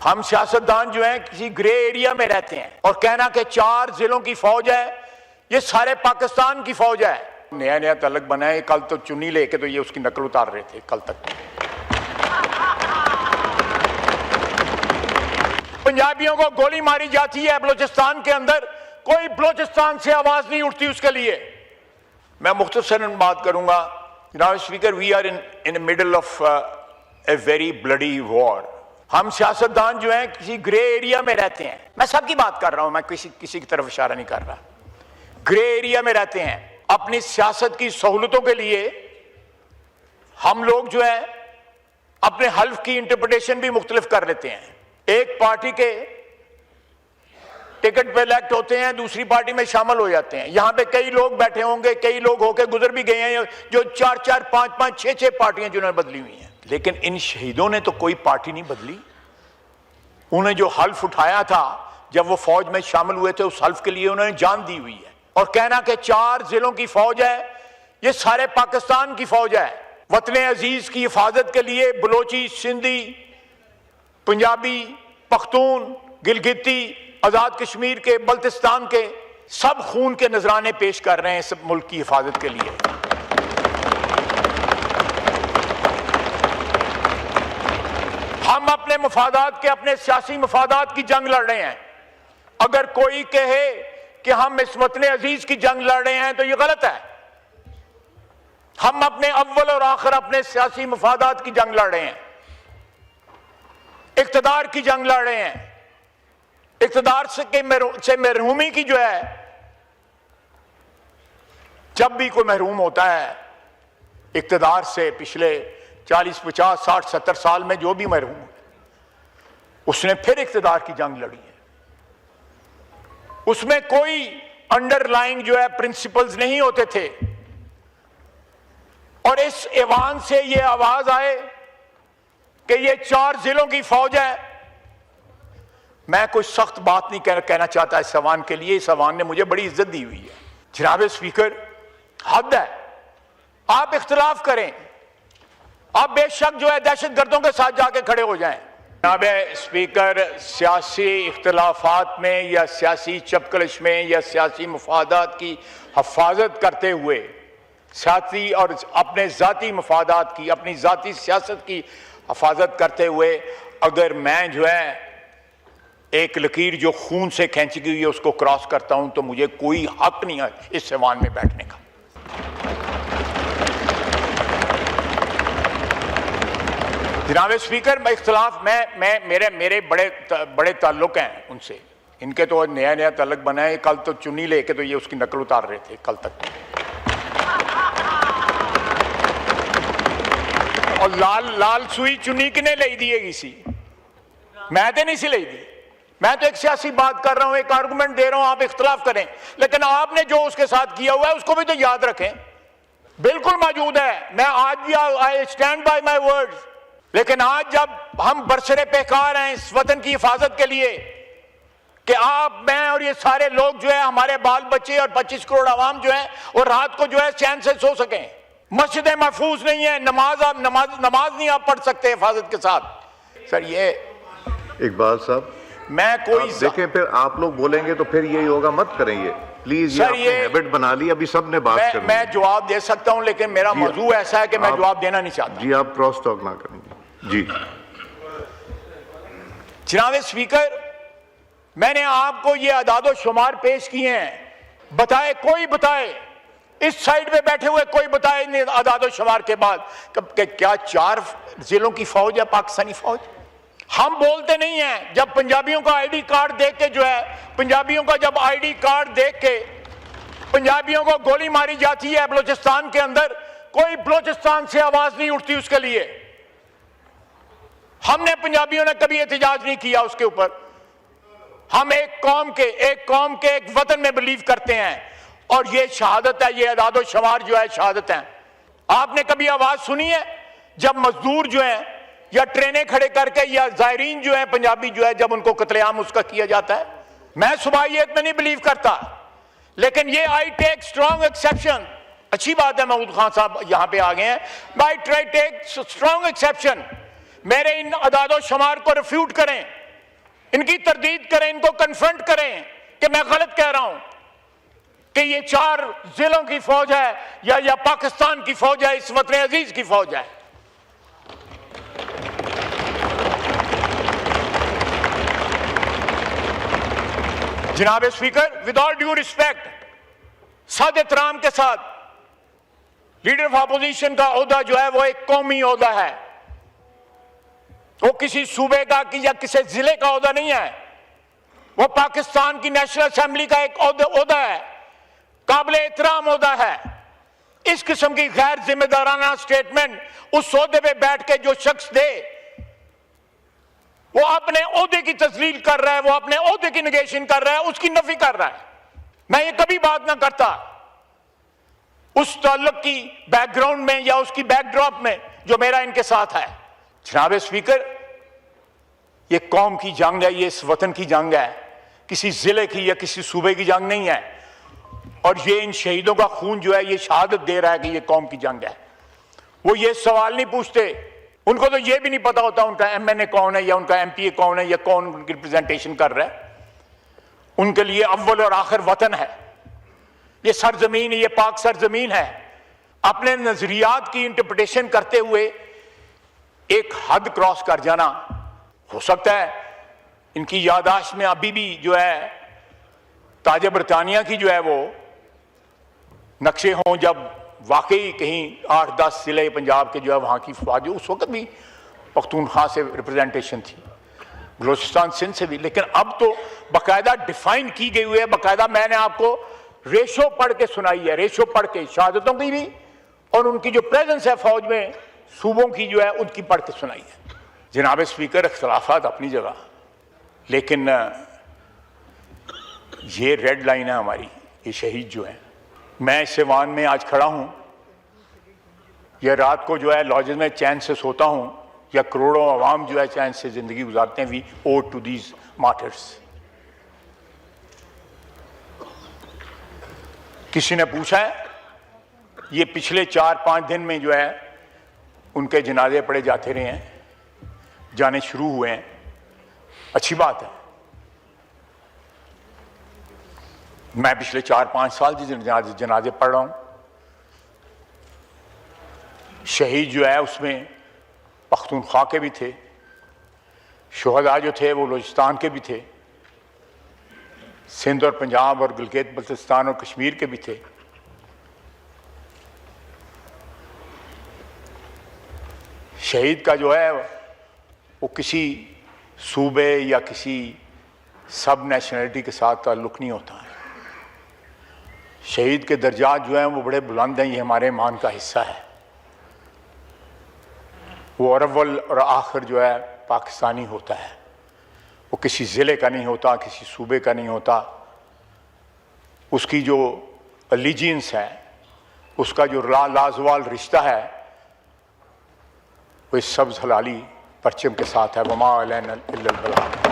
हम सियासतदान जो हैं किसी ग्रे एरिया में रहते हैं और कहना कि 4 जिलों की फौज है, ये सारे पाकिस्तान की फौज है। नया नया तलक बना है। कल तो चुन्नी लेके तो ये उसकी नकल उतार रहे थे कल तक। पंजाबियों को गोली मारी जाती है बलूचिस्तान के अंदर, कोई बलूचिस्तान से आवाज नहीं उठती उसके लिए। मैं मुख्तसरन बात करूंगा। जनाब speaker, we are in the middle of a very bloody war. हम सियासतदान जो हैं किसी ग्रे एरिया में रहते हैं। मैं सबकी बात कर रहा हूं, मैं किसी की तरफ इशारा नहीं कर रहा। ग्रे एरिया में रहते हैं। अपनी सियासत की सहूलतों के लिए हम लोग जो है अपने हल्फ की इंटरप्रिटेशन भी मुख्तलिफ कर लेते हैं। एक पार्टी के टिकट पे इलेक्ट होते हैं, दूसरी पार्टी में शामिल हो जाते हैं। यहां पे कई लोग बैठे होंगे, कई लोग होकर गुजर भी गए हैं जो 4-4, 5-5, 6-6 पार्टियां जिन्होंने बदली हुई हैं। लेकिन इन शहीदों ने तो कोई पार्टी नहीं बदली। उन्हें जो हल्फ उठाया था जब वो फौज में शामिल हुए थे, उस हल्फ के लिए उन्होंने जान दी हुई है। और कहना कि 4 जिलों की फौज है, ये सारे पाकिस्तान की फौज है। वतन अजीज की हिफाजत के लिए बलोची, सिंधी, पंजाबी, पख्तून, गिलगिती, आजाद कश्मीर के, बल्तिस्तान के सब खून के नजराने पेश कर रहे हैं सब मुल्क की हिफाजत के लिए। हम अपने मफादात के, अपने सियासी मफादात की जंग लड़ रहे हैं। अगर कोई कहे कि हम इस वतन अजीज की जंग लड़ रहे हैं तो यह गलत है। हम अपने अव्वल और आखिर अपने सियासी मफादात की जंग लड़ रहे हैं, इक्तदार की जंग लड़ रहे हैं। इक्तदार से महरूमी की जो है, जब भी कोई महरूम होता है इक्तदार से, पिछले 40, 50, 60, 70 साल में जो भी महरूम, उसने फिर इक्तदार की जंग लड़ी है। उसमें कोई अंडरलाइंग जो है प्रिंसिपल्स नहीं होते थे। और इस ऐवान से ये आवाज आए कि ये 4 जिलों की फौज है। मैं कोई सख्त बात नहीं कहना चाहता इस ऐवान के लिए। इस ऐवान ने मुझे बड़ी इज्जत दी हुई है। जनाब स्पीकर, हद है। आप इख्तिलाफ करें, आप बेशक जो है दहशतगर्दों के साथ जाके खड़े हो जाएं। जनाब स्पीकर, सियासी इख्तिलाफात में या सियासी चपकलिश में या सियासी मफादात की हफाजत करते हुए, साथी और अपने ज़ाती मफादात की, अपनी ज़ाती सियासत की हफाजत करते हुए अगर मैं जो है एक लकीर जो खून से खींची गई है उसको क्रॉस करता हूं तो मुझे कोई हक नहीं है इस ऐवान में बैठने का। जनाब स्पीकर, मैं इख्तिलाफ मेरे बड़े ताल्लुक हैं उनसे। इनके तो नया नया ताल्लुक बना है। कल तो चुन्नी लेके तो ये उसकी नकल उतार रहे थे कल तक। और लाल सुई चुन्नी किने ले दी है किसी? मैं तो नहीं सी ली दी। मैं तो एक सियासी बात कर रहा हूं, एक आर्गुमेंट दे रहा हूं। आप इख्तिलाफ करें, लेकिन आपने जो उसके साथ किया हुआ है उसको भी तो याद रखें। बिल्कुल मौजूद है। मैं आज भी I stand by my words. लेकिन आज जब हम बरसरे पेकार हैं इस वतन की हिफाजत के लिए कि आप, मैं और ये सारे लोग जो है, हमारे बाल बच्चे और 25 करोड़ आवाम जो है, और रात को जो है चैन से सो सकें। मस्जिदें महफूज नहीं है, नमाज नहीं आप पढ़ सकते हिफाजत के साथ। सर ये इकबाल साहब, मैं कोई देखें, फिर आप लोग बोलेंगे तो फिर यही होगा। मत करें ये प्लीज। ये आपने हैबिट बना ली। अभी सब ने बात करनी। मैं जवाब दे सकता हूं, लेकिन मेरा मौजू ऐसा है कि मैं जवाब देना नहीं चाहता। जी, आप क्रॉस टॉक ना करेंगे। जी जनाब स्पीकर, मैंने आपको ये अदादो शुमार पेश किए हैं। बताए, कोई बताए, इस साइड पे बैठे हुए कोई बताए नहीं अदादो शुमार के बाद कि क्या 4 जिलों की फौज है पाकिस्तानी फौज? हम बोलते नहीं हैं। जब पंजाबियों का आईडी कार्ड देख के जो है, पंजाबियों का जब आईडी कार्ड देख के पंजाबियों को गोली मारी जाती है बलूचिस्तान के अंदर, कोई बलूचिस्तान से आवाज नहीं उठती उसके लिए। हमने, पंजाबियों ने कभी एहतजाज नहीं किया उसके ऊपर। हम एक कौम के एक वतन में बिलीव करते हैं और ये शहादत है, ये अदादो शुमार जो है शहादत है। आपने कभी आवाज सुनी है जब मजदूर जो है या ट्रेनें खड़े करके या जायरीन जो है पंजाबी जो है, जब उनको कत्लेआम उसका किया जाता है? मैं सुबाहियत में नहीं बिलीव करता, लेकिन ये आई टेक स्ट्रॉन्ग एक्सेप्शन। अच्छी बात है महमूद खान साहब यहां पे आ गए हैं। I try take strong exception. मेरे इन अदादो शुमार को रिफ्यूट करें। इनकी तरदीद करें, इनको कन्फ्रंट करें कि मैं गलत कह रहा हूं कि ये 4 जिलों की फौज है या पाकिस्तान की फौज है, इस वतन अजीज की फौज है। जनाब speaker, with all due respect, साद एहतराम के साथ, लीडर ऑफ अपोजिशन का ओहदा जो है वो एक कौमी ओहदा है, वो किसी सूबे का या किसी जिले का ओहदा नहीं है। वो पाकिस्तान की नेशनल असेंबली का एक ओहदा है, काबिल एहतराम ओहदा है। इस किस्म की गैर जिम्मेदाराना स्टेटमेंट उस ओहदे पे बैठ के जो शख्स दे, वो अपने ओहदे की तस्लील कर रहा है, वो अपने ओहदे की निगेशन कर रहा है, उसकी नफी कर रहा है। मैं ये कभी बात ना करता उस ताल्लुक की बैकग्राउंड में या उसकी बैकड्रॉप में जो मेरा इनके साथ है। जनाब स्पीकर, ये कौम की जंग है, ये इस वतन की जंग है, किसी जिले की या किसी सूबे की जंग नहीं है। और ये इन शहीदों का खून जो है ये शहादत दे रहा है कि ये कौम की जंग है। वो ये सवाल नहीं पूछते, उनको तो ये भी नहीं पता होता उनका एमएनए कौन है या उनका एमपीए कौन है या कौन उनकी रिप्रेजेंटेशन कर रहा है। उनके लिए अव्वल और आखिर वतन है, ये सरजमीन, ये पाक सरजमीन है। अपने नजरियात की इंटरप्रिटेशन करते हुए एक हद क्रॉस कर जाना, हो सकता है इनकी यादाश्त में अभी भी जो है ताज बरतानिया की जो है वो नक्शे हों, जब वाकई कहीं 8-10 जिले पंजाब के जो है वहाँ की फौज, उस वक्त भी पख्तूनख्वा से रिप्रेजेंटेशन थी, बलोचिस्तान सिंध से भी, लेकिन अब तो बाकायदा डिफाइन की गई हुई है। बाकायदा मैंने आपको रेशो पढ़ के सुनाई है, रेशो पढ़ के शहादतों की भी और उनकी जो प्रेजेंस है फौज में सूबों की जो है उनकी पढ़ के सुनाई है। जनाब स्पीकर, इख्तलाफात अपनी जगह, लेकिन ये रेड लाइन है हमारी, ये शहीद जो है। मैं सिवान में आज खड़ा हूं, या रात को जो है लॉजेस में चैन से सोता हूं, या करोड़ों अवाम जो है चैन से जिंदगी गुजारते हैं। We owe to these martyrs. किसी ने पूछा है, ये पिछले 4-5 दिन में जो है उनके जनाजे पढ़े जाते रहे हैं, जाने शुरू हुए हैं, अच्छी बात है। मैं पिछले 4-5 साल से जनाजे पढ़ रहा हूं। शहीद जो है उसमें पख्तूनख्वा के भी थे, शुहदा जो थे वो बलूचिस्तान के भी थे, सिंध और पंजाब और गिलगित बल्तिस्तान और कश्मीर के भी थे। शहीद का जो है वो किसी सूबे या किसी सब नेशनलिटी के साथ ताल्लुक़ नहीं होता है। शहीद के दर्जात जो हैं वो बड़े बुलंद हैं, ये हमारे ईमान का हिस्सा है। वो अव्वल और आखिर जो है पाकिस्तानी होता है, वो किसी ज़िले का नहीं होता, किसी सूबे का नहीं होता। उसकी जो अलीजियंस है, उसका जो लाजवाल रिश्ता है, वो इस सब्ज़ हलाली परचम के साथ है। वमा अलैना इल्लल बलाग।